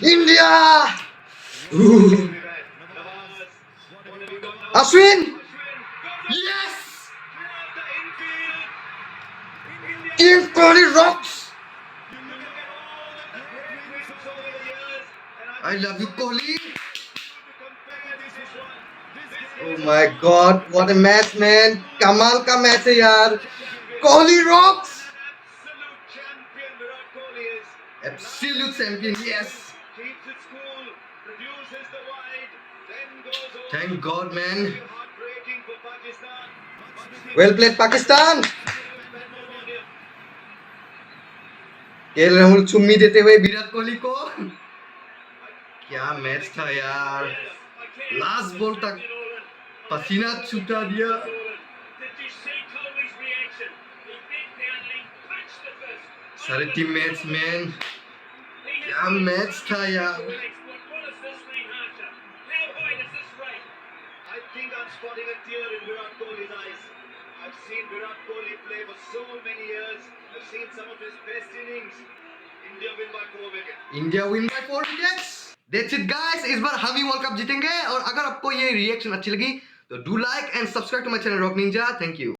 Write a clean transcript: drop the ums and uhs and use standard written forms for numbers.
India! Ooh. Ashwin! Yes! Team Kohli rocks! I love you, Kohli! Oh my god, what a match, man! Kamal ka match hai yaar! Kohli rocks! Absolute champion, yes! Thank God, man. Well played, Pakistan. KL Rahul चुम्मी देते हुए विराट कोहली को क्या match था यार last ball तक पसीना छूटा दिया सारे टीममेट्स मैन क्या मैच था यार I think I'm spotting a tear in Virat Kohli's eyes. I've seen Virat Kohli play for so many years. I've seen some of his best innings. India win by 4 wickets. India win by 4 wickets. That's it guys. इस बार हम ही world cup जीतेंगे और अगर आपको ये reaction अच्छी लगी तो do like and subscribe to my channel Rock Ninja. Thank you.